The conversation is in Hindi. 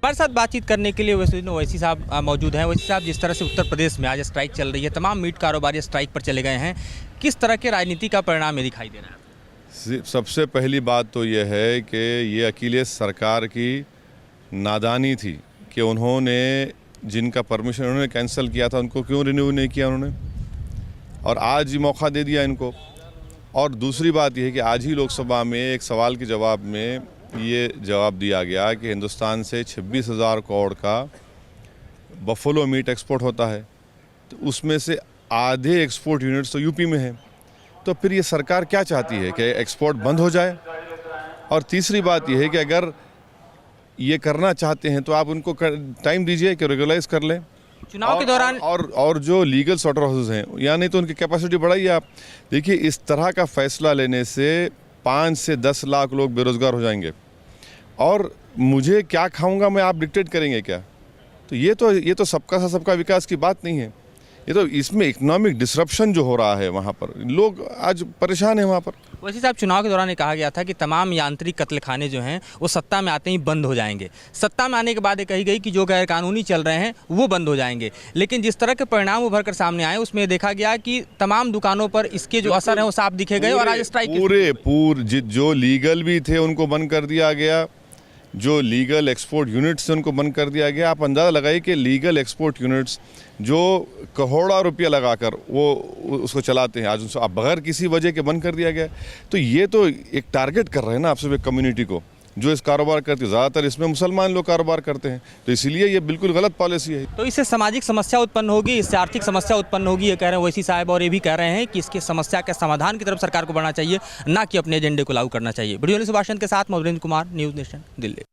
हमारे साथ बातचीत करने के लिए ओवैसी साहब मौजूद हैं। ओवैसी साहब, जिस तरह से उत्तर प्रदेश में आज स्ट्राइक चल रही है, तमाम मीट कारोबारी स्ट्राइक पर चले गए हैं, किस तरह के राजनीति का परिणाम ये दिखाई दे रहा है? सबसे पहली बात तो यह है कि ये अखिलेश सरकार की नादानी थी कि उन्होंने जिनका परमिशन उन्होंने कैंसिल किया था उनको क्यों रिन्यू नहीं किया उन्होंने, और आज ही मौका दे दिया इनको। और दूसरी बात यह है कि आज ही लोकसभा में एक सवाल के जवाब में ये जवाब दिया गया कि हिंदुस्तान से 26,000 करोड़ का बफलो मीट एक्सपोर्ट होता है, तो उसमें से आधे एक्सपोर्ट यूनिट्स तो यूपी में हैं। तो फिर ये सरकार क्या चाहती है कि एक्सपोर्ट बंद हो जाए? और तीसरी बात यह है कि अगर ये करना चाहते हैं तो आप उनको टाइम दीजिए कि रेगुलाइज कर लें चुनाव के दौरान। और जो लीगल स्लॉटर हाउसेस हैं, या नहीं तो उनकी कैपेसिटी बढ़ाइए आप। देखिए, इस तरह का फैसला लेने से 5 से 10 लाख लोग बेरोजगार हो जाएंगे, और मुझे क्या खाऊंगा मैं, आप डिक्टेट करेंगे क्या? तो ये तो सबका सा सबका विकास की बात नहीं है। ये तो इसमें इकोनॉमिक डिसरप्शन जो हो रहा है, वहाँ पर लोग आज परेशान हैं वहाँ पर। वैसे साहब, चुनाव के दौरान ये कहा गया था कि तमाम यांत्रिक कत्लखाने जो हैं वो सत्ता में आते ही बंद हो जाएंगे। सत्ता में आने के बाद ये कही गई कि जो गैर कानूनी चल रहे हैं वो बंद हो जाएंगे, लेकिन जिस तरह के परिणाम उभर कर सामने आए उसमें देखा गया कि तमाम दुकानों पर इसके जो असर हैं वो साफ दिखे गए, और आज स्ट्राइक जो लीगल भी थे उनको बंद कर दिया गया, जो लीगल एक्सपोर्ट यूनिट्स से उनको बंद कर दिया गया। आप अंदाज़ा लगाइए कि लीगल एक्सपोर्ट यूनिट्स जो करोड़ों रुपया लगाकर वो उसको चलाते हैं, आज उनको आप बगैर किसी वजह के बंद कर दिया गया। तो ये तो एक टारगेट कर रहे हैं ना आप सब कम्युनिटी को जो इस कारोबार करती है। ज़्यादातर इसमें मुसलमान लोग कारोबार करते हैं, तो इसीलिए ये बिल्कुल गलत पॉलिसी है। तो इससे सामाजिक समस्या उत्पन्न होगी, इससे आर्थिक समस्या उत्पन्न होगी, ये कह रहे हैं ओवैसी साहब। और ये भी कह रहे हैं कि इसकी समस्या के समाधान की तरफ सरकार को बढ़ना चाहिए, ना कि अपने एजेंडे को लागू करना चाहिए। वीडियो सुभाष के साथ मैं वीरेंद्र कुमार, न्यूज़ नेशन, दिल्ली।